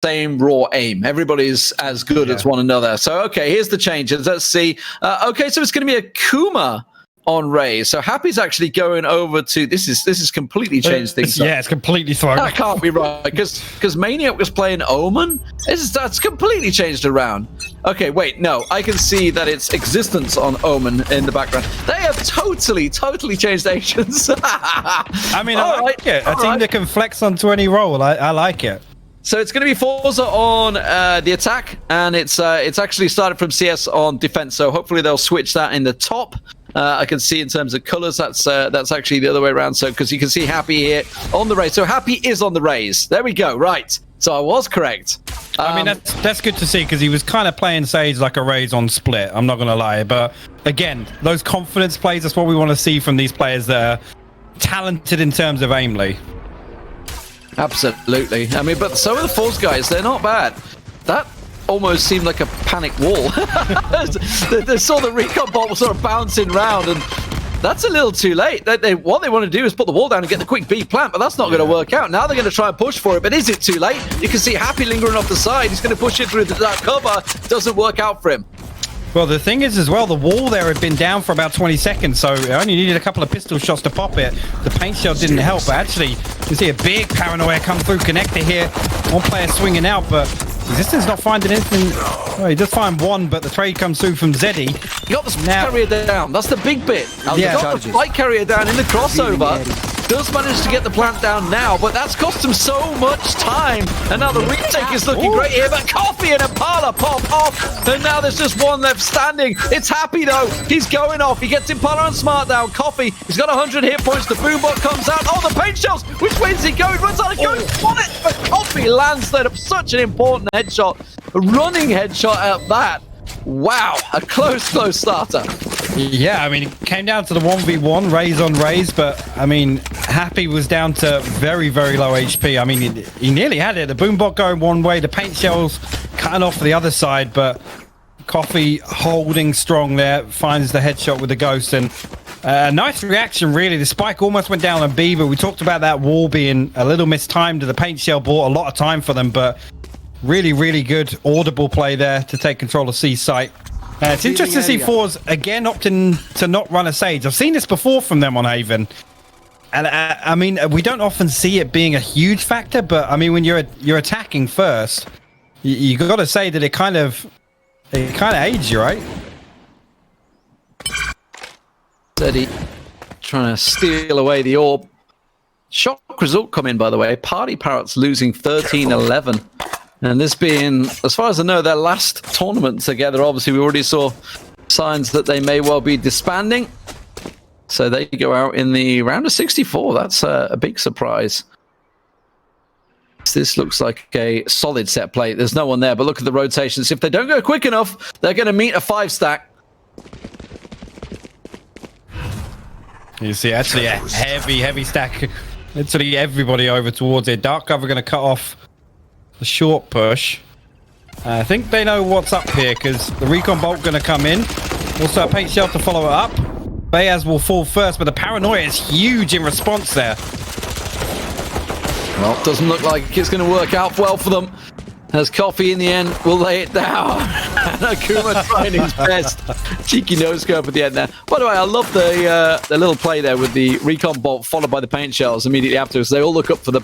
same raw aim. Everybody's as good as one another. So, okay, here's the changes. Let's see. Okay, so it's going to be a Kuma on Ray. So Happy's actually going over to this is completely changed things up. Yeah, it's completely thrown. That can't be right because Maniac was playing Omen. That's completely changed around. Okay, wait, no, I can see that it's existence on Omen in the background. They have totally changed agents. I mean, I like it. A team that can flex onto any role. I like it. So it's going to be Forze on the attack, and it's actually started from CS on defense. So hopefully they'll switch that in the top. I can see in terms of colors that's actually the other way around. So because you can see Happy here on the raise. So Happy is on the raise. There we go. Right. So I was correct. I mean, that's good to see because he was kind of playing Sage like a raise on split. I'm not going to lie. But again, those confidence plays, that's what we want to see from these players that are talented in terms of Aayley. Absolutely. I mean, but some of the Forze guys, they're not bad. That almost seemed like a panic wall. They saw the recon ball sort of bouncing round, and that's a little too late. What they want to do is put the wall down and get the quick B plant, but that's not going to work out. Now they're going to try and push for it, but is it too late? You can see Happy lingering off the side. He's going to push it through that cover. Doesn't work out for him. Well, the thing is as well, the wall there had been down for about 20 seconds, so it only needed a couple of pistol shots to pop it. The paint shell didn't help, but actually, you can see a big paranoia come through connector here. One player swinging out, but Existence not finding anything. Oh, he does find one, but the trade comes through from Zedddy. You got the carrier down. That's the big bit. Yeah, you got the flight carrier down in the crossover. Does manage to get the plant down now, but that's cost him so much time. And now the retake is looking great here, but Coffee and Impala pop off. And now there's just one left standing. It's Happy though. He's going off. He gets Impala and Smart down. Coffee, he's got 100 hit points. The boombot comes out. Oh, the paint shells. Which way is he going? Runs out of going on it. But Coffee lands that up. Such an important headshot. A running headshot at that. Wow, a close starter. Yeah, I mean, it came down to the 1v1, raise on raise, but, I mean, Happy was down to very, very low HP. I mean, he nearly had it. The boombot going one way, the paint shells cutting off the other side, but Coffee holding strong there, finds the headshot with the ghost, and nice reaction, really. The spike almost went down on B, but we talked about that wall being a little mistimed. The paint shell bought a lot of time for them, but really, really good audible play there to take control of C site. It's interesting to see Forze again opting to not run a Sage. I've seen this before from them on Haven, and I mean, we don't often see it being a huge factor, but I mean, when you're attacking first, you got to say that it kind of aids you, right? Zedddy trying to steal away the orb. Shock result come in, by the way. Party Parrots losing 13-11. And this being, as far as I know, their last tournament together. Obviously, we already saw signs that they may well be disbanding. So they go out in the round of 64. That's a big surprise. This looks like a solid set play. There's no one there, but look at the rotations. If they don't go quick enough, they're going to meet a 5-stack. You see, actually, a heavy stack. Literally everybody over towards it. Dark Cover going to cut off the short push. I think they know what's up here because the recon bolt going to come in. Also a paint shell to follow it up. beyAz will fall first, but the paranoia is huge in response there. Well, doesn't look like it's going to work out well for them. As Coffee in the end will lay it down. And Akuma trying his best. Cheeky nose scope at the end there. By the way, I love the little play there with the recon bolt followed by the paint shells immediately afterwards. They all look up for the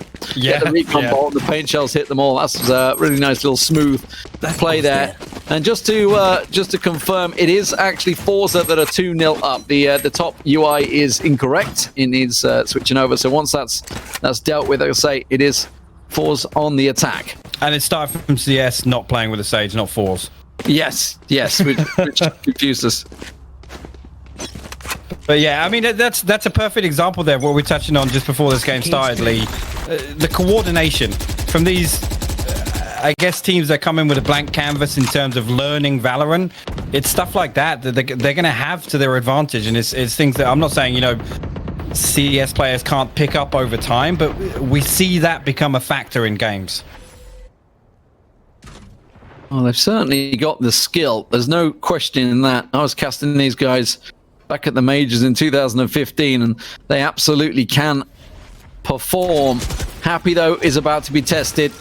recon bolt and the paint shells hit them all. That's a really nice little smooth play there. And just to confirm, it is actually Forze that are 2-0 up. The top UI is incorrect. It needs switching over. So once that's dealt with, like I say, it is Forze on the attack. And it started from CS not playing with a Sage, not Forze. Yes, which confused us. But yeah, I mean, that's a perfect example there, what we're touching on just before this game started, Lee. The coordination from these, I guess, teams that come in with a blank canvas in terms of learning Valorant. It's stuff like that they're going to have to their advantage. And it's things that I'm not saying, you know, CS players can't pick up over time, but we see that become a factor in games. Well, they've certainly got the skill. There's no question in that. I was casting these guys back at the majors in 2015, and they absolutely can perform. Happy, though, is about to be tested.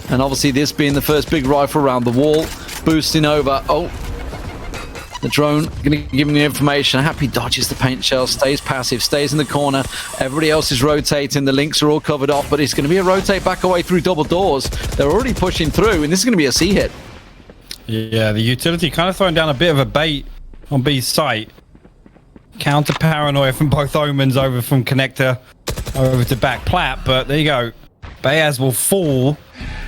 And obviously this being the first big rifle around the wall, boosting over. Oh, the drone going to give him the information. Happy dodges the paint shell, stays passive, stays in the corner. Everybody else is rotating. The links are all covered off, but it's going to be a rotate back away through double doors. They're already pushing through, and this is going to be a C hit. Yeah, the utility kind of throwing down a bit of a bait on B's site. Counter paranoia from both Omens over from connector over to back plat, but there you go. beyAz will fall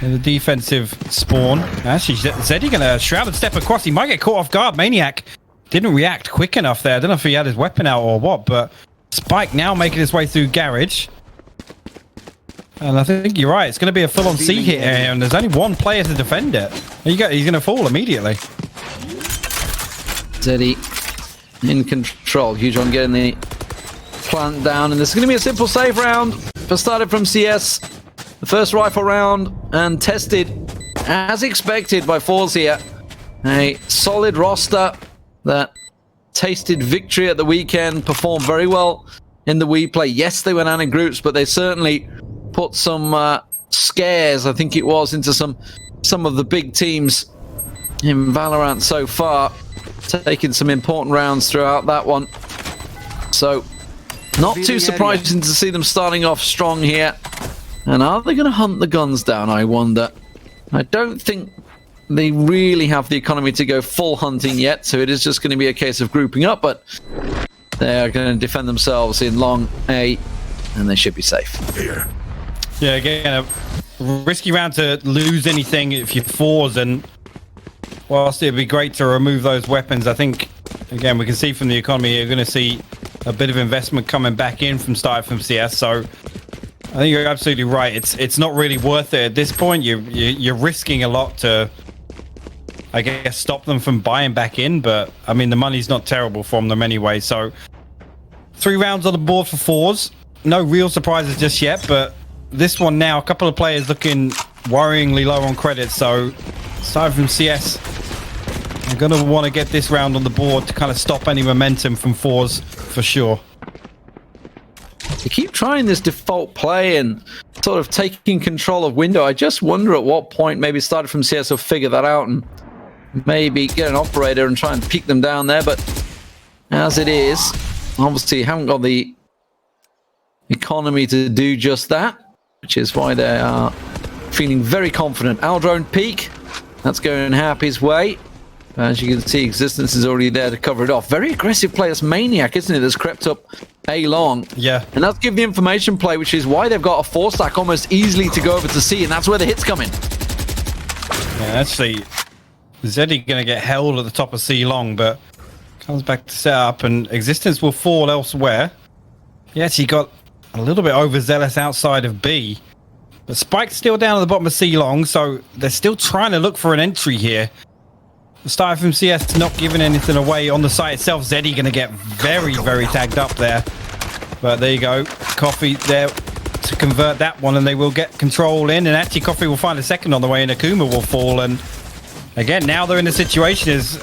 in the defensive spawn. Actually, Zedddy gonna shrouded step across. He might get caught off guard. Maniac didn't react quick enough there. I don't know if he had his weapon out or what, but Spike now making his way through garage. And I think you're right. It's going to be a full-on C hit here, and there's only one player to defend it. There you go. He's going to fall immediately. Zedddy in control. hugeon getting the plant down, and this is going to be a simple save round for StartedFromCS. The first rifle round, and tested as expected by Forze here. A solid roster that tasted victory at the weekend, performed very well in the we play. Yes, they went out in groups, but they certainly put some scares, I think it was, into some of the big teams in Valorant so far, taking some important rounds throughout that one. So not too surprising to see them starting off strong here. And are they going to hunt the guns down, I wonder? I don't think they really have the economy to go full hunting yet, so it is just going to be a case of grouping up, but they are going to defend themselves in long A, and they should be safe. Here. Yeah, again, a risky round to lose anything if you're Forze, and whilst it'd be great to remove those weapons, I think, again, we can see from the economy, you're going to see a bit of investment coming back in from StartedFromCS, so I think you're absolutely right. It's not really worth it at this point. You're risking a lot to, I guess, stop them from buying back in, but I mean the money's not terrible from them anyway. So 3 rounds on the board for Forze. No real surprises just yet, but this one now, a couple of players looking worryingly low on credits. So StartedFromCS, I'm gonna want to get this round on the board to kind of stop any momentum from Forze for sure. They keep trying this default play and sort of taking control of window. I just wonder at what point maybe StartedFromCS will figure that out and maybe get an operator and try and peek them down there. But as it is, obviously you haven't got the economy to do just that, which is why they are feeling very confident. Aldrone peek, that's going Happy's way. As you can see, Existence is already there to cover it off. Very aggressive play. That's Maniac, isn't it? That's crept up A long. Yeah. And that's give the information play, which is why they've got a 4-stack almost easily to go over to C, and that's where the hits come in. Yeah, actually, Zedddy going to get held at the top of C long, but comes back to set up, and Existence will fall elsewhere. He actually got a little bit overzealous outside of B. But Spike's still down at the bottom of C long, so they're still trying to look for an entry here. StartedFromCS not giving anything away on the site itself. Zedddy going to get very, very tagged up there. But there you go. Coffee there to convert that one, and they will get control in. And actually, Coffee will find a second on the way, and AKUMAAAAA will fall. And again, now they're in the situation is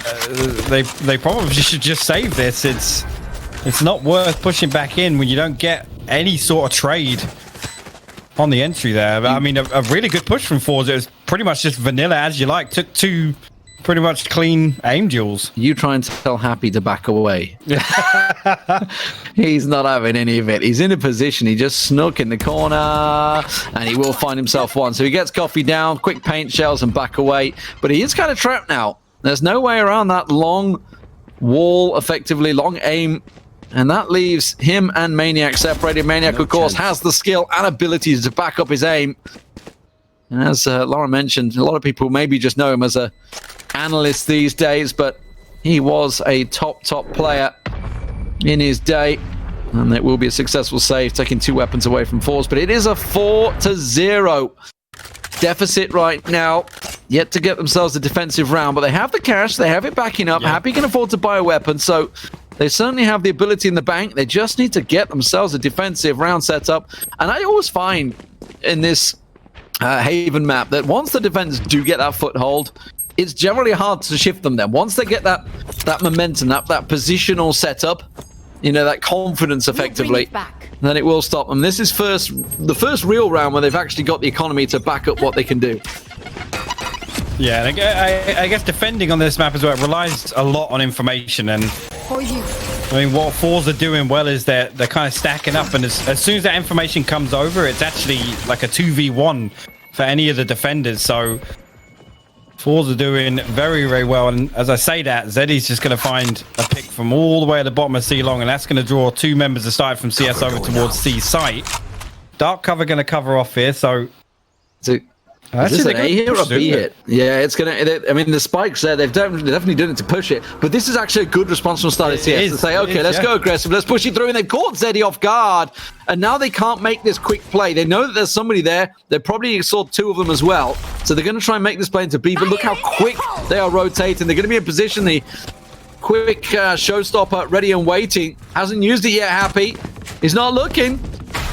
they probably should just save this. It's not worth pushing back in when you don't get any sort of trade on the entry there. But, I mean, a really good push from Forze. It was pretty much just vanilla as you like. Took 2 pretty much clean aim duels. You try and tell Happy to back away. He's not having any of it. He's in a position. He just snuck in the corner, and he will find himself one. So he gets Coffee down, quick paint shells, and back away. But he is kind of trapped now. There's no way around that long wall, effectively, long aim. And that leaves him and Maniac separated. Maniac, of course, has the skill and abilities to back up his aim. And as Laura mentioned, a lot of people maybe just know him as a analyst these days, but he was a top player in his day, and it will be a successful save, taking 2 weapons away from Forze. But it is a 4-0 deficit right now, yet to get themselves a defensive round, but they have the cash, they have it backing up. Happy can afford to buy a weapon, so they certainly have the ability in the bank. They just need to get themselves a defensive round set up. And I always find in this Haven map that once the defenders do get that foothold, it's generally hard to shift them then. Once they get that momentum, that positional setup, you know, that confidence effectively, then it will stop them. This is the first real round where they've actually got the economy to back up what they can do. Yeah, and I guess defending on this map as well relies a lot on information. And I mean, what Forze are doing well is they're kind of stacking up, and as soon as that information comes over, it's actually like a 2v1 for any of the defenders. So Forze are doing very, very well. And as I say that, Zeddy's just going to find a pick from all the way at the bottom of C long, and that's going to draw 2 members of StartedFromCS over towards C site. Dark cover going to cover off here, so is this an A hit or a B hit? Yeah, it's gonna. I mean, the spikes there, they've definitely done it to push it. But this is actually a good response from StartedFromCS to say, okay, let's go aggressive, let's push it through. And they've caught Zedddy off guard, and now they can't make this quick play. They know that there's somebody there. They probably saw 2 of them as well, so they're going to try and make this play into B. But look how quick they are rotating. They're going to be in position. The quick showstopper, ready and waiting. Hasn't used it yet. Happy, he's not looking.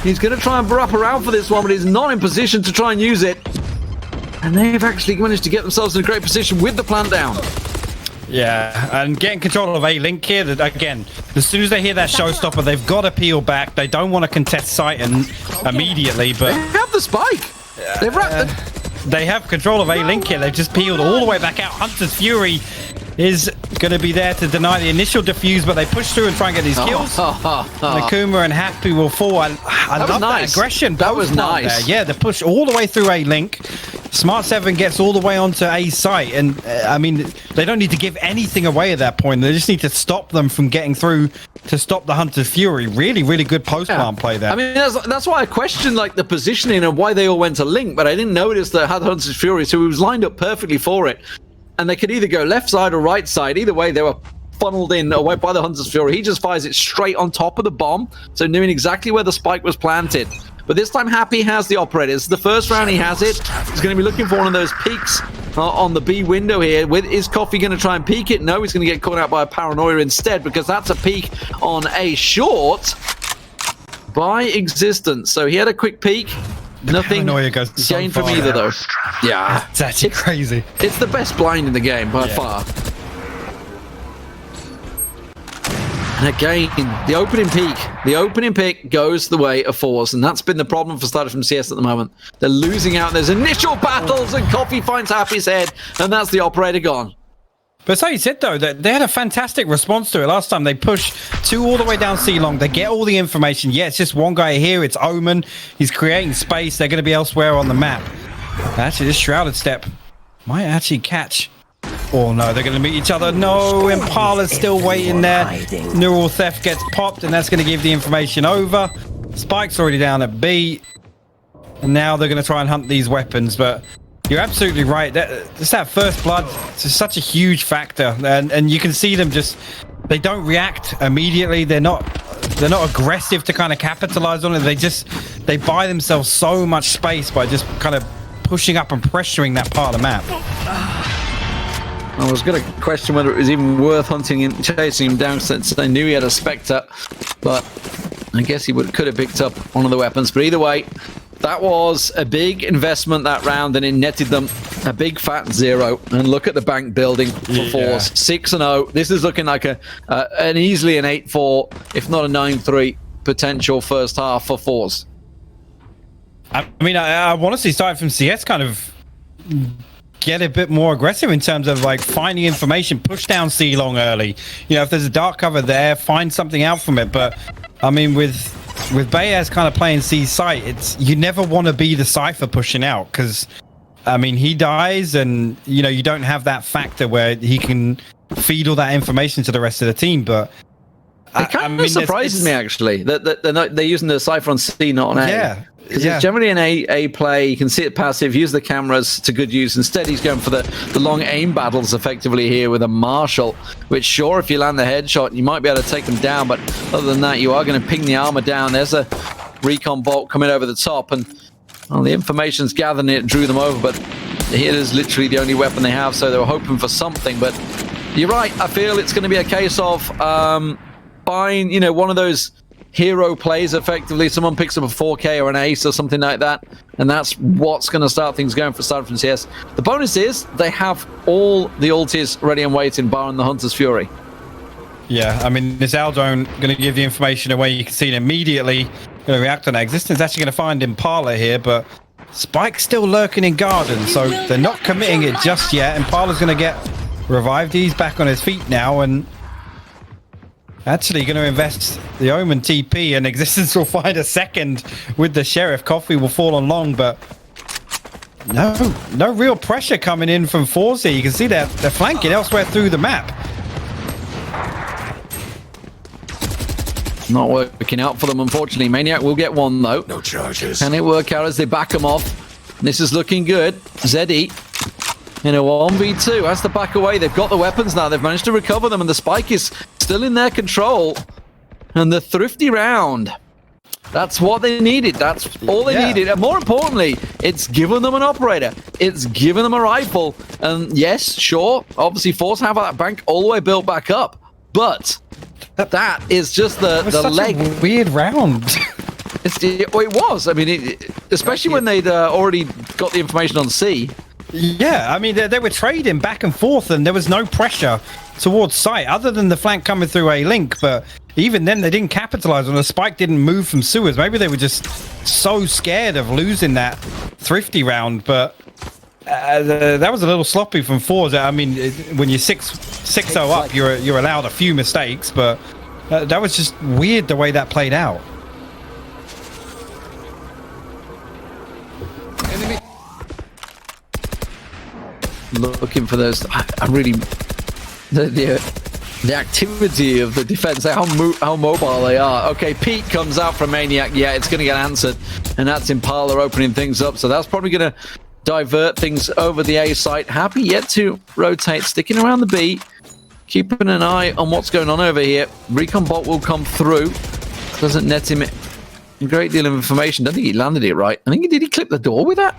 He's going to try and wrap around for this one, but he's not in position to try and use it. And they've actually managed to get themselves in a great position with the plant down. Yeah, and getting control of A-Link here, that again, as soon as they hear that showstopper, they've got to peel back. They don't want to contest site immediately, but... They have the spike! They've wrapped They have control of A-Link here. They've just peeled all the way back out. Hunter's Fury is going to be there to deny the initial defuse, but they push through and try and get these kills. AKUMAAAAA and Happy will fall. I love that aggression. That was nice. There. Yeah, the push all the way through A-Link. SmartSeven gets all the way onto A site, and I mean, they don't need to give anything away at that point. They just need to stop them from getting through to stop the Hunter's Fury. Really, really good post-plant play there. I mean, that's why I questioned like the positioning and why they all went to Link, but I didn't notice that had Hunter's Fury, so he was lined up perfectly for it. And they could either go left side or right side. Either way, they were funneled in away by the Hunter's Fury. He just fires it straight on top of the bomb, so knowing exactly where the spike was planted. But this time, Happy has the operator. It's the first round he has it. He's going to be looking for one of those peaks on the B window here. Is Coffee going to try and peek it? No, he's going to get caught out by a Paranoia instead, because that's a peek on A short by Existence. So he had a quick peek. Nothing gained from either, though. Yeah. It's actually crazy. It's the best blind in the game, by far. And again, the opening pick goes the way of Forze, and that's been the problem for StartedFromCS at the moment. They're losing out. There's initial battles, and Coffee finds Happy's head, and that's the operator gone. But so you said, though, that they had a fantastic response to it last time. They push 2 all the way down C-Long. They get all the information. Yeah, it's just one guy here. It's Omen. He's creating space. They're going to be elsewhere on the map. Actually, this Shrouded Step might actually catch. Oh, no, they're going to meet each other. No, Impala's still waiting there. Neural Theft gets popped, and that's going to give the information over. Spike's already down at B. And now they're going to try and hunt these weapons, but... You're absolutely right. Just that first blood is such a huge factor, and you can see them they don't react immediately. They're not aggressive to kind of capitalize on it. They buy themselves so much space by just kind of pushing up and pressuring that part of the map. I was going to question whether it was even worth hunting and chasing him down since they knew he had a Spectre, but I guess he could have picked up one of the weapons. But either way, that was a big investment that round, and it netted them a big fat 0. And look at the bank building for Forze. 6-0. This is looking like an easily an 8-4, if not a 9-3 potential first half for Forze. I mean, I want to see StartedFromCS kind of get a bit more aggressive in terms of like finding information, push down C-Long early. You know, if there's a dark cover there, find something out from it. But I mean, with beyAz kind of playing C site, you never want to be the Cypher pushing out, because I mean, he dies, and you know, you don't have that factor where he can feed all that information to the rest of the team. But it kind of surprises me actually that they're using the Cypher on C, not on A. Yeah. Because it's generally an A play. You can see it passive, use the cameras to good use. Instead, he's going for the long aim battles effectively here with a Marshal, which sure, if you land the headshot, you might be able to take them down. But other than that, you are going to ping the armor down. There's a recon bolt coming over the top, and well, the information's gathering it, drew them over. But here is literally the only weapon they have, so they were hoping for something. But you're right. I feel it's going to be a case of buying, you know, one of those hero plays effectively. Someone picks up a 4K or an ace or something like that, and that's what's going to start things going for StartedFromCS. The bonus is they have all the ultis ready and waiting, barring the Hunter's Fury. Yeah, I mean, this Aldone going to give the information away. You can see it immediately. going to react on that. Existence actually going to find Impala here, but Spike's still lurking in Garden, so they're not committing it just yet. Impala's going to get revived. He's back on his feet now, and actually going to invest the Omen TP, and Existence will find a second with the Sheriff. Coffee will fall on long, but no real pressure coming in from Forze. You can see they're flanking elsewhere through the map. Not working out for them, unfortunately. Maniac will get one, though. No charges. Can it work out as they back him off? This is looking good. Zedddy in a 1v2 has to back away. They've got the weapons now. They've managed to recover them, and the spike is still in their control. And the thrifty round, that's what they needed. That's all they needed. And more importantly, it's given them an operator. It's given them a rifle. And yes, sure, obviously Force have that bank all the way built back up. But that is just the leg. A weird round. It was. I mean, especially when they'd already got the information on C. Yeah, I mean, they were trading back and forth, and there was no pressure towards site other than the flank coming through a link. But even then, they didn't capitalize on the spike. Didn't move from sewers. Maybe they were just so scared of losing that thrifty round. But that was a little sloppy from Forze. I mean, when you're 6-0 up, you're allowed a few mistakes, but that was just weird the way that played out. Looking for those. I really the activity of the defense, how mobile they are. Okay, Pete comes out from Maniac. Yeah, it's going to get answered, and that's Impala opening things up. So that's probably going to divert things over the A site. Happy yet to rotate, sticking around the B, keeping an eye on what's going on over here. Recon bot will come through. Doesn't net him a great deal of information. Don't think he landed it right. I think did he clip the door with that?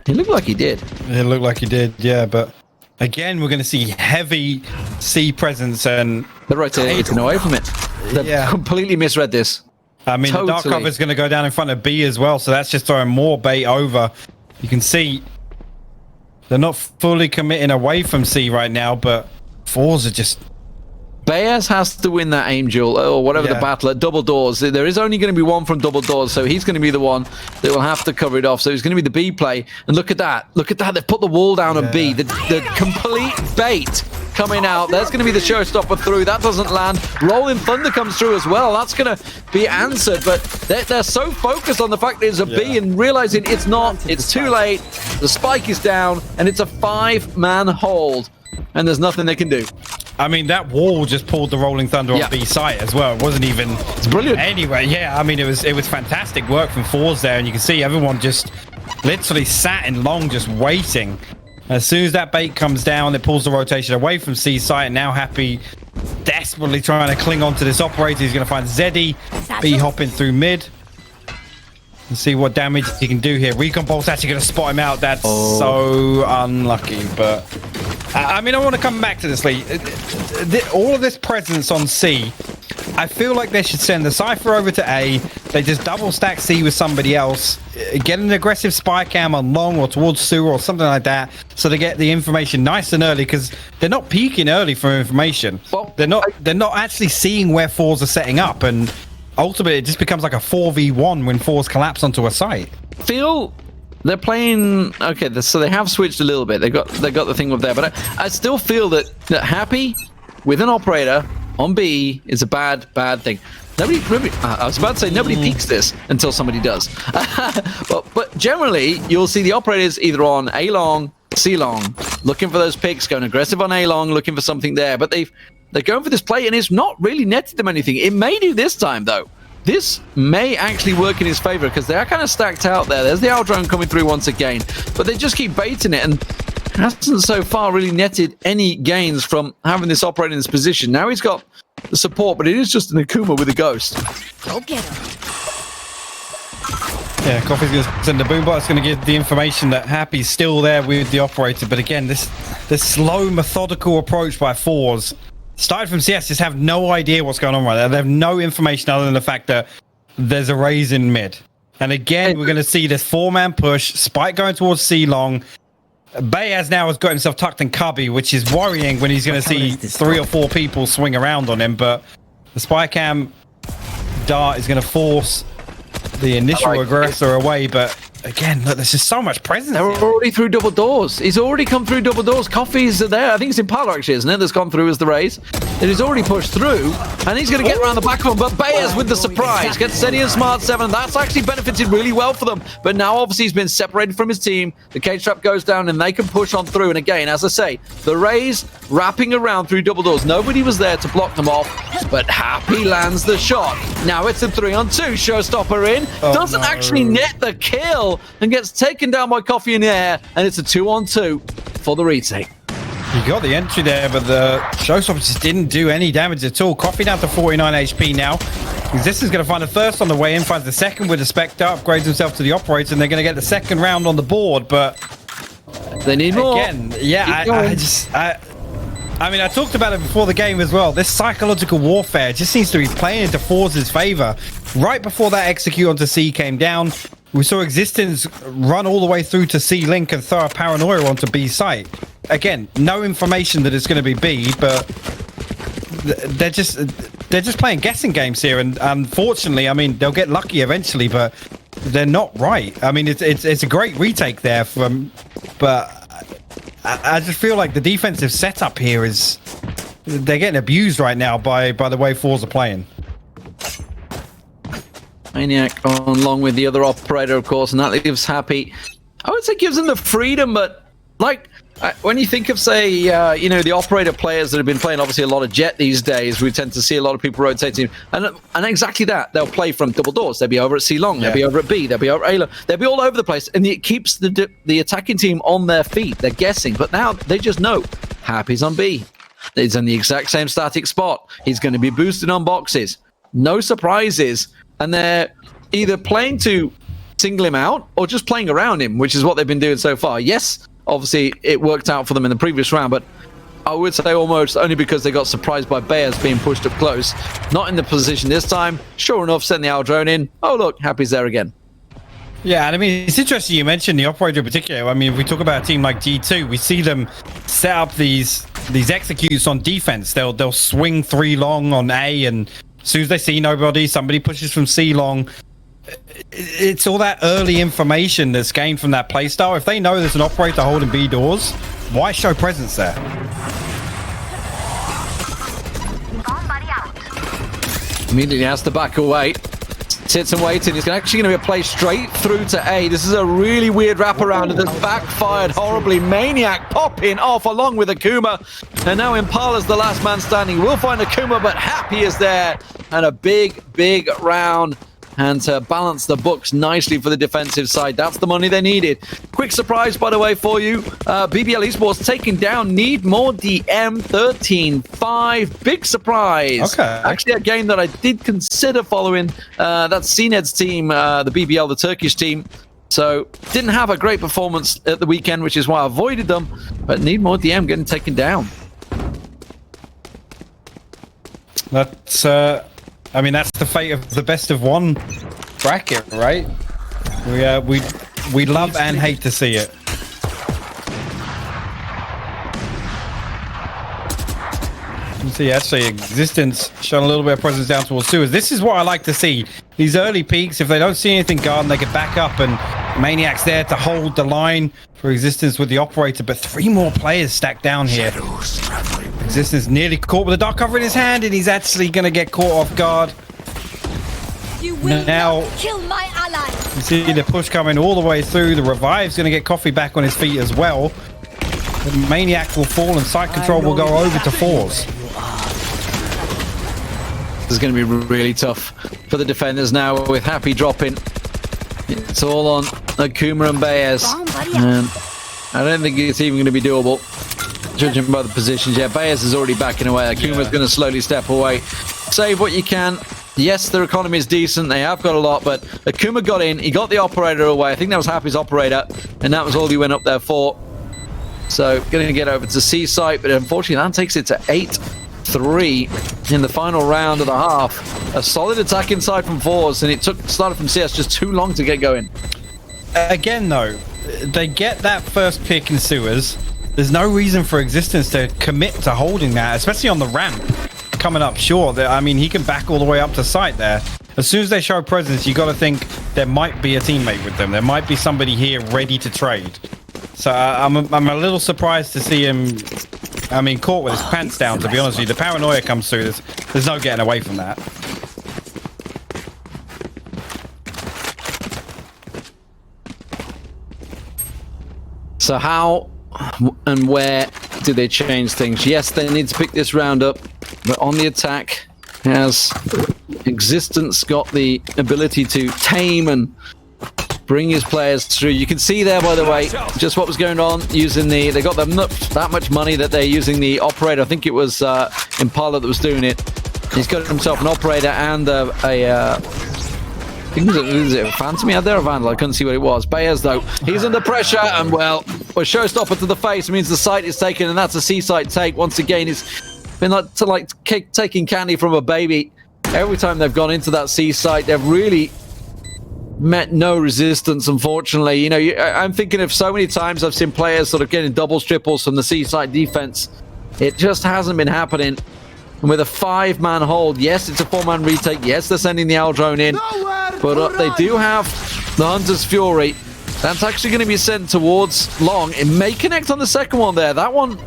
It looked like he did. It looked like he did, yeah, but again, we're going to see heavy C presence, and they're rotating away from it. They've completely misread this. I mean, the dark cover is going to go down in front of B as well, so that's just throwing more bait over. You can see they're not fully committing away from C right now, but Forze are just... beyAz has to win that aim duel, or whatever the battle at double doors. There is only going to be one from double doors, so he's going to be the one that will have to cover it off. So it's going to be the B play. And look at that. Look at that. They've put the wall down on B. The complete bait coming out. There's going to be the showstopper through. That doesn't land. Rolling Thunder comes through as well. That's going to be answered. But they're so focused on the fact that it's a B and realizing it's not. It's too late. The spike is down, and it's a 5-man hold. And there's nothing they can do. I mean, that wall just pulled the Rolling Thunder off B site as well. It wasn't even... It's brilliant. Anyway, yeah, I mean, it was fantastic work from Forze there, and you can see everyone just literally sat in long, just waiting. As soon as that bait comes down, it pulls the rotation away from C site, and now Happy desperately trying to cling on to this operator. He's going to find Zedddy, B hopping through mid. And see what damage he can do here. Recon Bolt's actually going to spot him out. That's so unlucky, but... I mean, I want to come back to this, Lee. All of this presence on C, I feel like they should send the Cypher over to A. They just double stack C with somebody else, get an aggressive spy cam on long or towards sewer or something like that, so they get the information nice and early, because they're not peeking early for information. They're not actually seeing where Forze are setting up, and ultimately it just becomes like a 4v1 when Forze collapse onto a site. They're playing okay, so they have switched a little bit. They got the thing up there, but I still feel that Happy with an operator on B is a bad thing. Nobody, I was about to say nobody peeks this until somebody does. but generally you'll see the operators either on A long, C long, looking for those picks, going aggressive on A long, looking for something there. But they're going for this play, and it's not really netted them anything. It may do this time though. This may actually work in his favor, because they are kind of stacked out there. There's the Owl drone coming through once again, but they just keep baiting it, and hasn't so far really netted any gains from having this operator in this position. Now he's got the support, but it is just an Akuma with a ghost. Go get him. Yeah, Coffee's going to send the boombot. It's going to give the information that Happy's still there with the operator. But again, this slow, methodical approach by Forze. StartedFromCS just have no idea what's going on right there. They have no information other than the fact that there's a raise in mid. And again, we're going to see this 4-man push. Spike going towards C long. beyAz now has got himself tucked in cubby, which is worrying when he's going to see 3 or 4 people swing around on him. But the spy cam dart is going to force the initial aggressor away, but again, look, there's just so much presence. They're already through double doors. He's already come through double doors. Coffee's there. I think it's Impala, actually, isn't it? That's gone through as the raise. It is already pushed through, and he's going to get around the back one. But beyAz with the surprise gets Zedddy and SmartSeven. That's actually benefited really well for them. But now, obviously, he's been separated from his team. The cage trap goes down, and they can push on through. And again, as I say, the raise wrapping around through double doors. Nobody was there to block them off, but Happy lands the shot. Now it's a 3-on-2. Showstopper in. Doesn't actually net the kill and gets taken down by Coffee in the air. And it's a 2-on-2 for the retake. You got the entry there, but the Showstopper just didn't do any damage at all. Coffee down to 49 HP now. This is going to find a first on the way in, finds the second with the Spectre, upgrades himself to the Operator, and they're going to get the second round on the board, but... They need more. Again, yeah, I mean, I talked about it before the game as well. This psychological warfare just seems to be playing into Forze's favor. Right before that execute onto C came down, we saw Existence run all the way through to C Link and throw a paranoia onto B site. Again, no information that it's going to be B, but they're just playing guessing games here. And unfortunately, I mean, they'll get lucky eventually, but they're not right. I mean, it's a great retake there from, but I just feel like the defensive setup here is they're getting abused right now by the way Forze are playing. Maniac on along with the other operator, of course, and that leaves Happy. I would say gives them the freedom, but like when you think of, say, you know, the operator players that have been playing obviously a lot of Jet these days, we tend to see a lot of people rotating, and exactly that. They'll play from double doors. They'll be over at C long. They'll be over at B. They'll be over at Aayley. They'll be all over the place, and it keeps the attacking team on their feet. They're guessing, but now they just know Happy's on B. He's in the exact same static spot. He's going to be boosted on boxes. No surprises, and they're either playing to single him out or just playing around him, which is what they've been doing so far. Yes, obviously it worked out for them in the previous round, but I would say almost only because they got surprised by beyAz being pushed up close. Not in the position this time. Sure enough, send the Owl drone in. Oh look, Happy's there again. Yeah, and I mean, it's interesting you mentioned the operator in particular. I mean, if we talk about a team like G2, we see them set up these executes on defense. They'll swing 3 long on A, and as soon as they see nobody, somebody pushes from C long. It's all that early information that's gained from that playstyle. If they know there's an operator holding B doors, why show presence there? Immediately has to back away. Sits and waiting. It's actually going to be a play straight through to A. This is a really weird wraparound that's backfired horribly. Maniac popping off along with AKUMAAAA. And now Impala's the last man standing. We'll find AKUMAAAA, but Happy is there. And a big round. And to balance the books nicely for the defensive side. That's the money they needed. Quick surprise, by the way, for you. BBL Esports taking down Need More DM 13-5. Big surprise. Okay. Actually, a game that I did consider following. That's CNED's team, the BBL, the Turkish team. So, didn't have a great performance at the weekend, which is why I avoided them. But Need More DM getting taken down. That's... I mean, that's the fate of the best of one bracket, right? We love and hate to see it. You see, actually, Existence showing a little bit of presence down towards sewers. This is what I like to see. These early peaks, if they don't see anything guarding, they can back up, and Maniac's there to hold the line for Existence with the operator, but 3 more players stacked down here. Existence nearly caught with a dark cover in his hand, and he's actually going to get caught off guard. You will now not kill my ally. You see the push coming all the way through. The revive's going to get Coffee back on his feet as well. The Maniac will fall, and site control will go over to Forze. This is going to be really tough for the defenders now with Happy dropping. It's all on AKUMAAAA and beyAz. I don't think it's even going to be doable, judging by the positions. Yeah, beyAz is already backing away. AKUMAAAA's going to slowly step away. Save what you can. Yes, their economy is decent. They have got a lot, but AKUMAAAA got in. He got the operator away. I think that was Happy's operator, and that was all he went up there for. So, going to get over to C site, but unfortunately that takes it to 8-3 in the final round of the half. A solid attack inside from Forze, and it started from CS just too long to get going. Again, though, they get that first pick in sewers. There's no reason for Existence to commit to holding that, especially on the ramp coming up short. I mean, he can back all the way up to site there. as soon as they show presence, you got to think there might be a teammate with them. There might be somebody here ready to trade. So I'm a little surprised to see him, I mean, caught with his pants down, to be honest with you. The paranoia comes through. There's no getting away from that. So how and where do they change things? Yes, they need to pick this round up, but on the attack, has Existence got the ability to tame and bring his players through? You can see there, by the way, just what was going on using the... They got them that much money that they're using the operator. I think it was Impala that was doing it. He's got himself an operator and I think was it a Phantom he had there, or Vandal? I couldn't see what it was. beyAz, though, he's under pressure, and well, a showstopper to the face means the site is taken, and that's a C-site take. Once again, it's been like taking candy from a baby. Every time they've gone into that C-site, they've really met no resistance, unfortunately. You know, I'm thinking of so many times I've seen players sort of getting doubles, triples from the C-site defense. It just hasn't been happening. And with a 5-man hold, yes, it's a 4-man retake. Yes, they're sending the Owl drone in. But they do have the Hunter's Fury. That's actually going to be sent towards Long. It may connect on the second one there. That one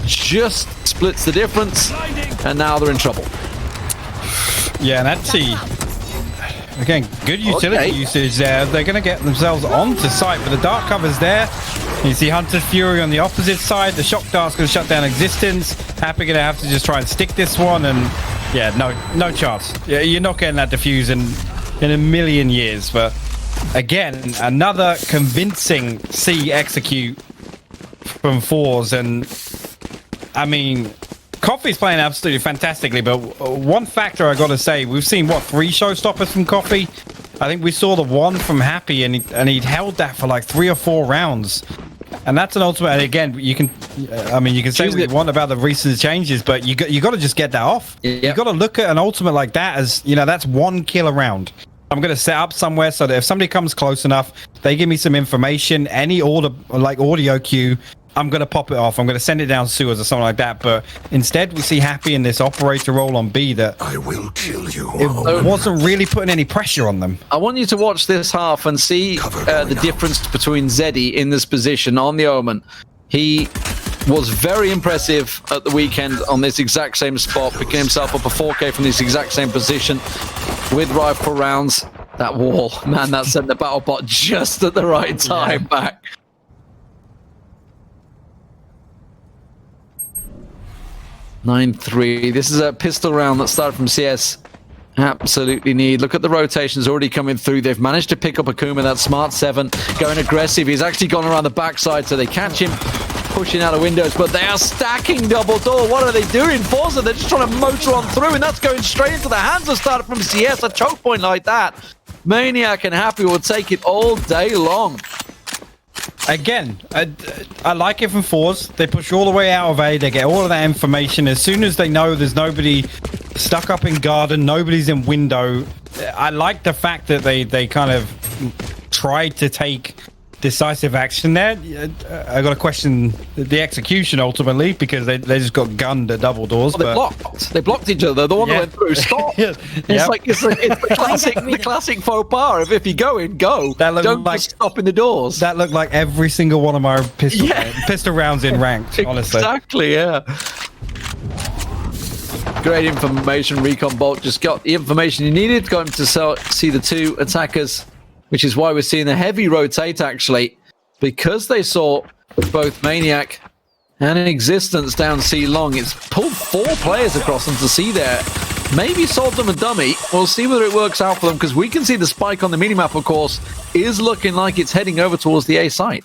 just splits the difference. And now they're in trouble. Yeah, and actually, again, good utility usage there. They're going to get themselves onto site, but the dart cover's there. You see Hunter's Fury on the opposite side. The shock dart's going to shut down Existence. Happy going to have to just try and stick this one, and yeah, no chance. Yeah, you're not getting that defuse in a million years. But again, another convincing C execute from Forze, and I mean, Coffee's playing absolutely fantastically, but one factor I got to say, we've seen, what, 3 showstoppers from Coffee? I think we saw the one from Happy, and he'd held that for like 3 or 4 rounds. And that's an ultimate, and again, you can, I mean, you can say what you want about the recent changes, but you got to just get that off. Yep. You got to look at an ultimate like that as, you know, that's 1 kill a round. I'm going to set up somewhere so that if somebody comes close enough, they give me some information, any order, like audio cue, I'm going to pop it off. I'm going to send it down sewers or something like that. But instead, we see Happy in this operator role on B that I will kill you. It wasn't really putting any pressure on them. I want you to watch this half and see the difference between Zedddy in this position on the Omen. He was very impressive at the weekend on this exact same spot, picking himself up a 4K from this exact same position with rifle rounds. That wall, man, that sent the battle bot just at the right time back. (9-3). This is a pistol round that started from CS. Absolutely need. Look at the rotations already coming through. They've managed to pick up AKUMAAAAA. That SmartSeven going aggressive. He's actually gone around the backside, so they catch him pushing out of windows, but they are stacking double door. What are they doing? Forze, they're just trying to motor on through, and that's going straight into the hands of StartedFromCS. A choke point like that, Maniac and Happy will take it all day long. Again, I like it from Forze. They push all the way out of A. They get all of that information. As soon as they know there's nobody stuck up in garden, nobody's in window. I like the fact that they kind of tried to take decisive action there. I got to question the execution ultimately, because they just got gunned at double doors. Well, they blocked each other. The one that went through stopped. It's like it's the classic faux pas. If you go in, go. Don't like stopping the doors. That looked like every single one of my pistol rounds in ranked. Honestly, exactly. Yeah. Great information. Recon Bolt just got the information he needed. Got him to see the 2 attackers, which is why we're seeing the heavy rotate, actually, because they saw both Maniac and Existence down C long. It's pulled 4 players across into C there. Maybe solved them a dummy. We'll see whether it works out for them, because we can see the spike on the minimap, of course, is looking like it's heading over towards the A site.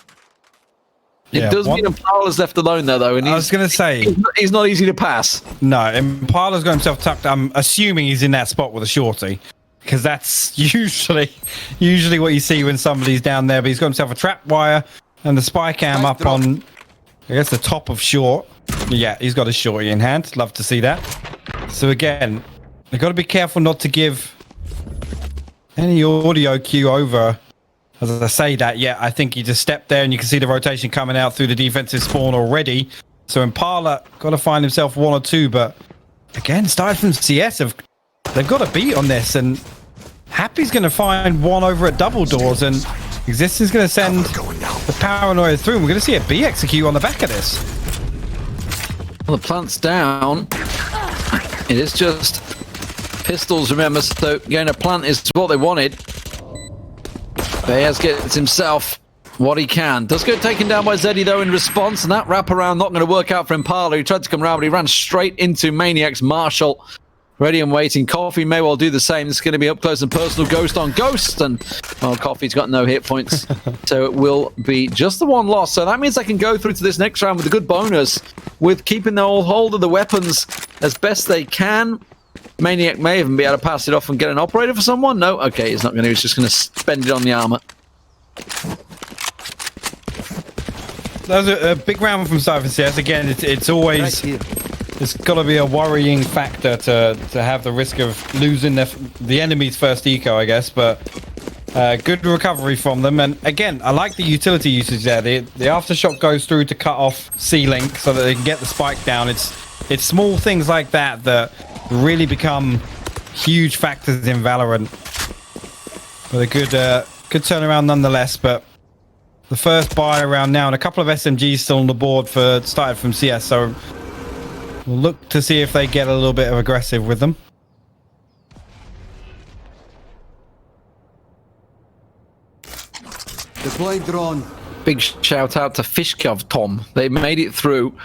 It does mean Impala's left alone there, though. And I was going to say, he's not easy to pass. No, Impala's got himself tucked. I'm assuming he's in that spot with a shorty, because that's usually what you see when somebody's down there. But he's got himself a trap wire and the spy cam up on, I guess, the top of short. Yeah, he's got a shorty in hand. Love to see that. So again, they've got to be careful not to give any audio cue over. As I say that, I think he just stepped there, and you can see the rotation coming out through the defensive spawn already. So Impala got to find himself 1 or 2, but again, StartedFromCS they've got a beat on this, and Happy's going to find one over at double doors, and Existence is going to send the paranoia through. And we're going to see a B execute on the back of this. Well, the plant's down. It is just pistols, remember, so getting a plant is what they wanted. beyAz gets himself what he can. Does get taken down by Zedddy, though, in response, and that wraparound not going to work out for Impala. He tried to come around, but he ran straight into Maniac's Marshall. Ready and waiting. Coffee may well do the same. This is going to be up close and personal. Ghost on Ghost. And, well, Coffee's got no hit points. So it will be just the one loss. So that means they can go through to this next round with a good bonus, with keeping the hold of the weapons as best they can. Maniac may even be able to pass it off and get an operator for someone. No? Okay, he's not going to. He's just going to spend it on the armor. That was a big round from StartedFromCS. Again, it's always... It's got to be a worrying factor to have the risk of losing the enemy's first eco, I guess. But good recovery from them. And again, I like the utility usage there. The aftershock goes through to cut off C-Link so that they can get the spike down. It's small things like that that really become huge factors in Valorant. But a good turnaround nonetheless. But the first buy around now, and a couple of SMGs still on the board for StartedFromCS. So we'll look to see if they get a little bit of aggressive with them. Deploying drone. Big shout out to Fishkov Tom. They made it through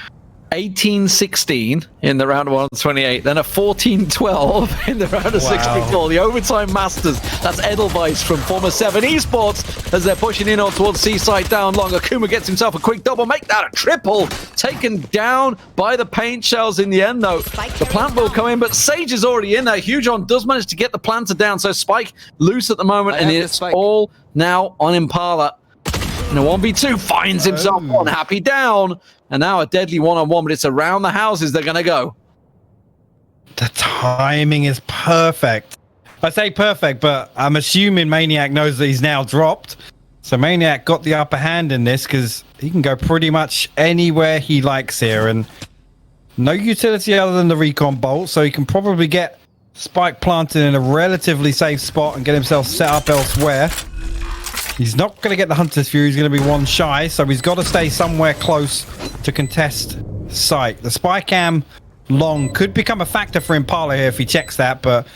18-16 in the round of 128, then a 14-12 in the round of 64. The overtime masters. That's Edelweiss from former Seven Esports as they're pushing in on towards Seaside down long. Akuma gets himself a quick double, make that a triple. Taken down by the paint shells in the end, though. The plant will come in, but Sage is already in there. Hugeon does manage to get the planter down, so Spike loose at the moment, and it's all now on Impala. And a 1v2 finds himself one. Happy down. And now a deadly one-on-one, but it's around the houses they're going to go. The timing is perfect. I say perfect, but I'm assuming Maniac knows that he's now dropped. So Maniac got the upper hand in this because he can go pretty much anywhere he likes here. And no utility other than the recon bolt, so he can probably get Spike planted in a relatively safe spot and get himself set up elsewhere. He's not going to get the Hunter's Fury. He's going to be one shy, so he's got to stay somewhere close to contest sight. The spy cam long could become a factor for Impala here if he checks that, but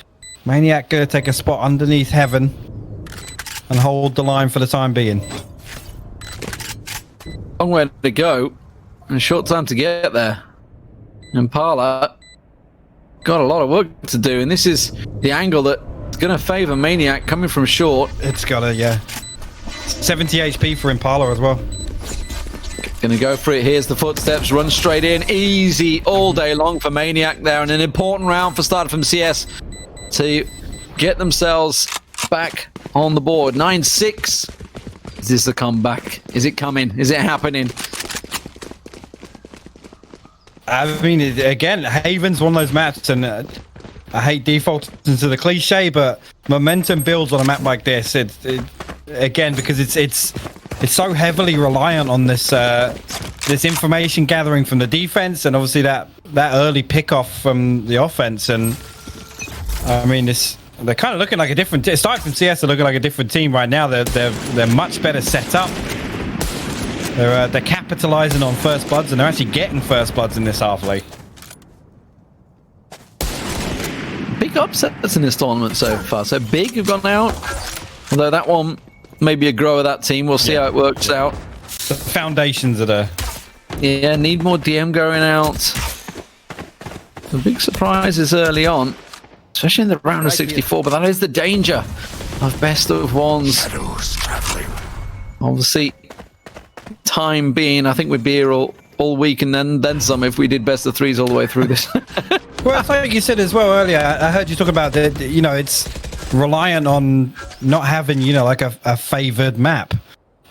Maniac going to take a spot underneath Heaven and hold the line for the time being. Long way to go and a short time to get there. Impala got a lot of work to do, and this is the angle that's going to favor Maniac coming from short. It's got to, yeah. 70 HP for Impala as well. Gonna go for it. Here's the footsteps. Run straight in. Easy all day long for Maniac there. And an important round for StartedFromCS to get themselves back on the board. 9-6. Is this the comeback? Is it coming? Is it happening? I mean, again, Haven's one of those maps, and I hate defaulting to the cliche, but momentum builds on a map like this. Again, because it's so heavily reliant on this this information gathering from the defense, and obviously that early pickoff from the offense. And I mean, they're kind of looking like a different. StartedFromCS are looking like a different team right now. They're much better set up. They're capitalizing on first bloods, and they're actually getting first bloods in this half lane. Big upsets in this tournament so far. So Big have gone out, although that one may be a grow of that team. We'll see how it works out. The foundations are there. Yeah, need more DM going out. The big surprises early on, especially in the round of 64, but that is the danger of best of ones. Obviously, time being, I think we'd be here all week and then some if we did best of threes all the way through this. Well, it's like you said as well earlier. I heard you talk about it's reliant on not having, like a favored map.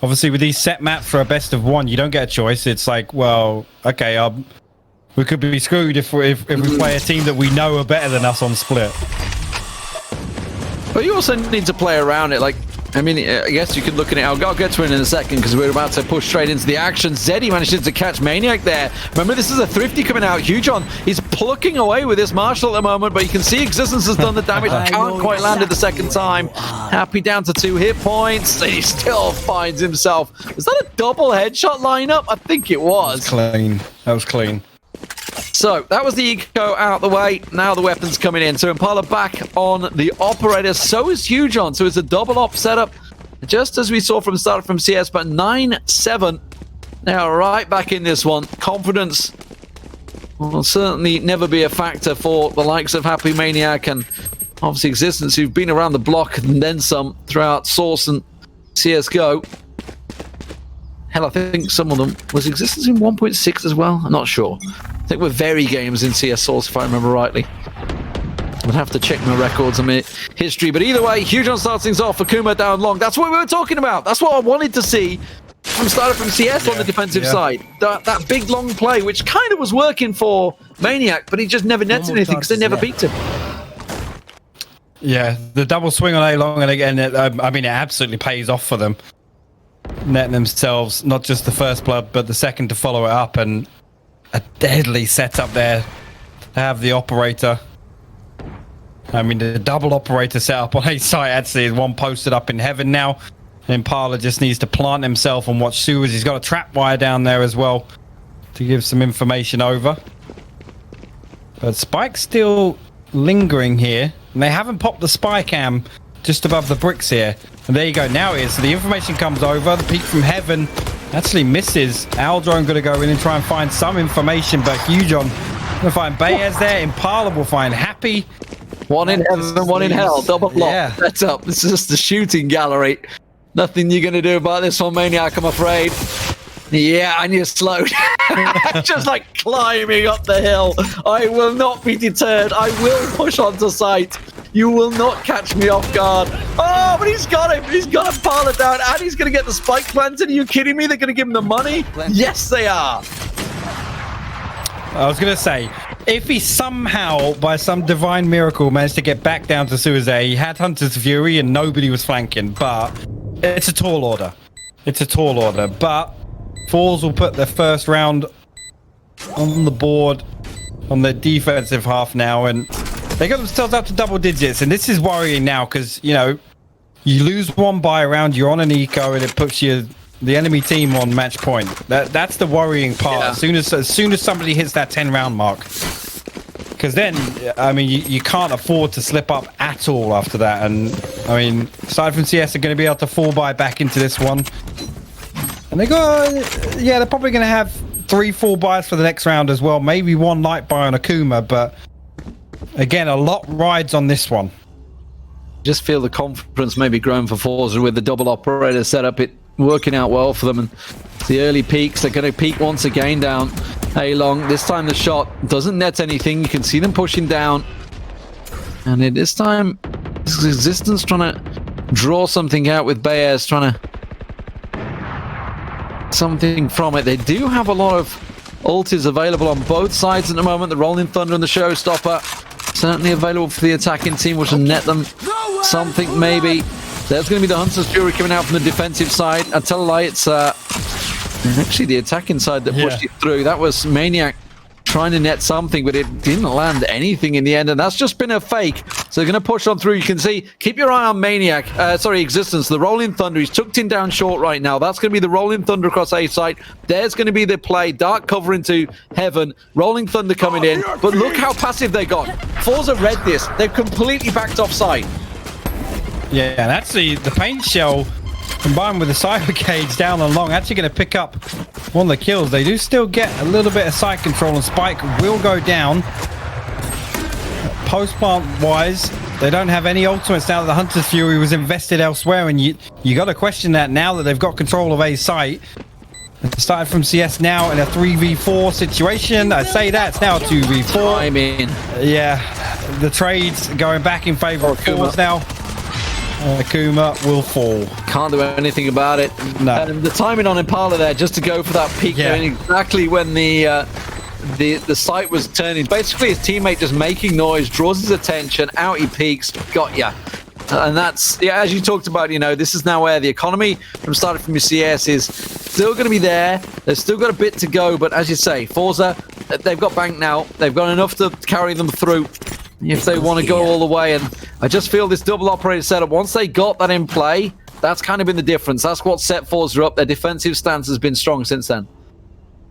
Obviously, with these set maps for a best of one, you don't get a choice. It's like, well, okay, we could be screwed if we play a team that we know are better than us on split. But you also need to play around it. Like, I mean, I guess you could look at it. I'll get to it in a second because we're about to push straight into the action. Zedddy manages to catch Maniac there. Remember, this is a Thrifty coming out. Hugeon, he's plucking away with this Marshall at the moment, but you can see Existence has done the damage. Can't quite land it the second time. Happy down to 2 hit points. And he still finds himself. Was that a double headshot lineup? I think it was. Clean. That was clean. So that was the eco out the way. Now the weapons coming in. So Impala back on the operator. So is Hugeon. So it's a double op setup, just as we saw from StartedFromCS. But 9-7. Now right back in this one. Confidence will certainly never be a factor for the likes of Happy Maniac and obviously Existence, who've been around the block and then some throughout Source and CSGO. Hell, I think some of them was Existence in 1.6 as well. I'm not sure. I think we're very games in CS Source, if I remember rightly. I'd have to check my records and my history. But either way, Hugeon starts things off. AKUMAAAAA down long. That's what we were talking about. That's what I wanted to see from StartedFromCS on the defensive side. That big long play, which kind of was working for Maniac, but he just never netted anything because they never beat him. Yeah, the double swing on A long, and again, I mean, it absolutely pays off for them. Netting themselves not just the first blood, but the second to follow it up, and a deadly setup there to have the operator. I mean, the double operator setup on A site actually is one posted up in heaven now. Impala just needs to plant himself and watch sewers. He's got a trap wire down there as well to give some information over. But Spike's still lingering here, and they haven't popped the spy cam just above the bricks here. And there you go, now it is. So the information comes over, the peek from heaven actually misses. Aldrone going to go in and try and find some information, but Hugeon going to find beyAz there. Impala will find Happy. One in heaven, one in hell. Double block. Yeah. That's up. This is just the shooting gallery. Nothing you're going to do about this one, Maniac, I'm afraid. Yeah, and you're slowed. Just like climbing up the hill. I will not be deterred. I will push onto sight. You will not catch me off guard. Oh, but he's got him. He's got a Impala down, and he's going to get the spike planted. Are you kidding me? They're going to give him the money? Yes, they are. I was going to say, if he somehow, by some divine miracle, managed to get back down to Suez, he had Hunter's Fury and nobody was flanking, but it's a tall order. It's a tall order, but Forze will put their first round on the board on their defensive half now, and they got themselves up to double digits, and this is worrying now because, you know, you lose one buy round, you're on an eco, and it puts you the enemy team on match point. That's the worrying part. Yeah. As soon as somebody hits that 10 round mark, because then, I mean, you can't afford to slip up at all after that. And I mean, StartedFromCS are going to be able to fall buy back into this one, and they go, yeah, they're probably going to have 3-4 buys for the next round as well. Maybe one light buy on AKUMAAAAA, but again, a lot rides on this one. Just feel the confidence maybe growing for Forza with the double operator setup. It working out well for them, and the early peaks, they're going to peak once again down A long. This time the shot doesn't net anything. You can see them pushing down, and this time Existence trying to draw something out with beyAz, trying to something from it. They do have a lot of ultis available on both sides at the moment. The Rolling Thunder and the Showstopper certainly available for the attacking team, which will net them something maybe. There's going to be the Hunter's Fury coming out from the defensive side. I tell a lie, it's actually the attacking side that pushed it through. That was Maniac trying to net something, but it didn't land anything in the end, and that's just been a fake. So they're going to push on through. You can see, keep your eye on Maniac, Existence. The Rolling Thunder, he's tucked in down short right now. That's going to be the Rolling Thunder across A site. There's going to be the play, dark cover into heaven. Rolling Thunder coming in, but look how passive they got. Forza read this. They've completely backed off site. Yeah, and actually the paint shell combined with the cyber cage down and long actually going to pick up one of the kills. They do still get a little bit of side control, and Spike will go down. Post plant wise, they don't have any ultimates now that the Hunter's Fury was invested elsewhere, and you got to question that now that they've got control of A site. StartedFromCS now in a 3v4 situation. I say that it's now a 2v4. I mean, yeah, the trades going back in favor of Forze now. AKUMAAAAA will fall. Can't do anything about it. No. The timing on Impala there, just to go for that peak, exactly when the sight was turning. Basically, his teammate just making noise, draws his attention, out he peeks, got ya. And that's, yeah, as you talked about, you know, this is now where the economy from StartedFromCS is still going to be there. They've still got a bit to go, but as you say, Forze, they've got bank now. They've got enough to carry them through if they want to go all the way. And I just feel this double operator setup, once they got that in play, that's kind of been the difference. That's what set Forze up. Their defensive stance has been strong since then.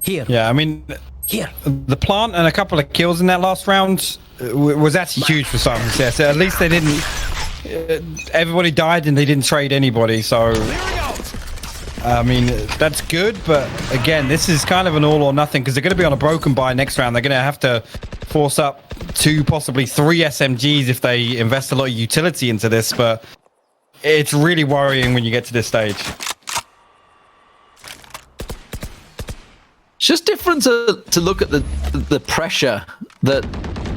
Yeah, I mean, the plant and a couple of kills in that last round was actually huge for StartedFromCS. At least they didn't... everybody died and they didn't trade anybody, so... I mean, that's good, but again, this is kind of an all or nothing, because they're going to be on a broken buy next round. They're going to have to force up 2, possibly 3 SMGs if they invest a lot of utility into this, but it's really worrying when you get to this stage. It's just different to look at the pressure that,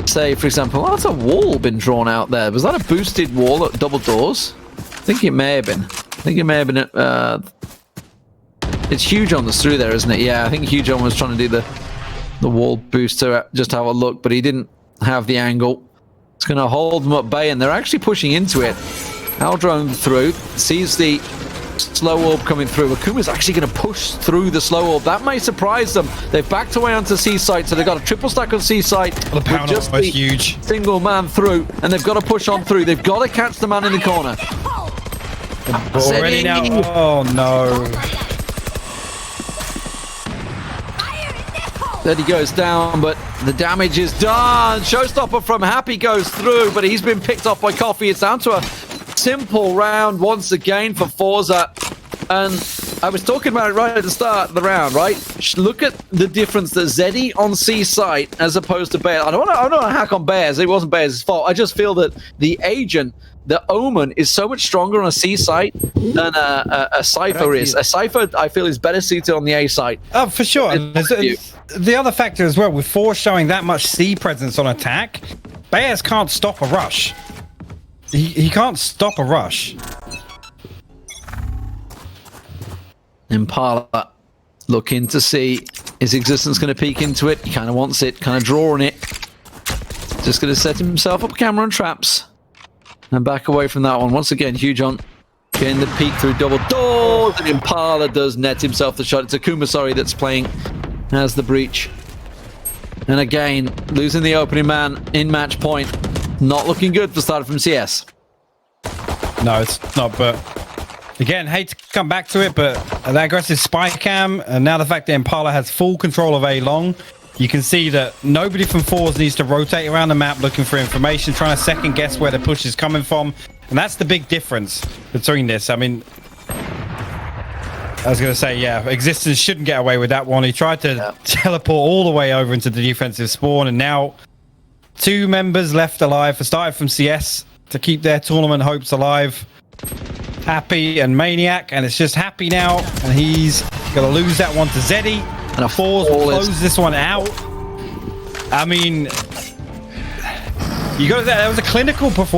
say, for example, that's a wall been drawn out there. Was that a boosted wall at double doors? I think it may have been. It's hugeon that's through there, isn't it? Yeah, I think hugeon was trying to do the wall boost to just have a look, but he didn't have the angle. It's going to hold them at bay, and they're actually pushing into it. Aldrone through, sees the slow orb coming through. AKUMAAAA's actually going to push through the slow orb. That may surprise them. They've backed away onto C site, so they've got a triple stack on C site. The power just was huge. Single man through, and they've got to push on through. They've got to catch the man in the corner. Already now. Oh no. Zedddy goes down, but the damage is done. Showstopper from Happy goes through, but he's been picked off by Coffee. It's down to a simple round once again for Forze. And I was talking about it right at the start of the round, right? Look at the difference that Zedddy on C site as opposed to beyAz. I don't want to hack on beyAz. It wasn't beyAz's fault. I just feel that the agent, the Omen, is so much stronger on a C site than a Cypher is. A Cypher, I feel, is better suited on the A site. Oh, for sure. The other factor as well, with Forze showing that much C presence on attack, beyAz can't stop a rush. He can't stop a rush. Impala looking to see his existence going to peek into it. He kind of wants it, kind of drawing it. Just going to set himself up camera and traps. And back away from that one. Once again, hugeon getting the peek through double doors. And Impala does net himself the shot. It's AKUMAAAAA, sorry, that's playing as the breach. And again, losing the opening man in match point. Not looking good for StartedFromCS. No, it's not, but again, hate to come back to it, but that aggressive spy cam, and now the fact that Impala has full control of A long, you can see that nobody from Forze needs to rotate around the map looking for information, trying to second guess where the push is coming from. And that's the big difference between this. I mean, I was going to say, yeah, Existence shouldn't get away with that one. He tried to teleport all the way over into the defensive spawn, and now 2 members left alive for StartedFromCS to keep their tournament hopes alive. Happy and Maniac, and it's just Happy now, and he's going to lose that one to Zedddy. And a Forze will close this one out. I mean, you got that was a clinical performance.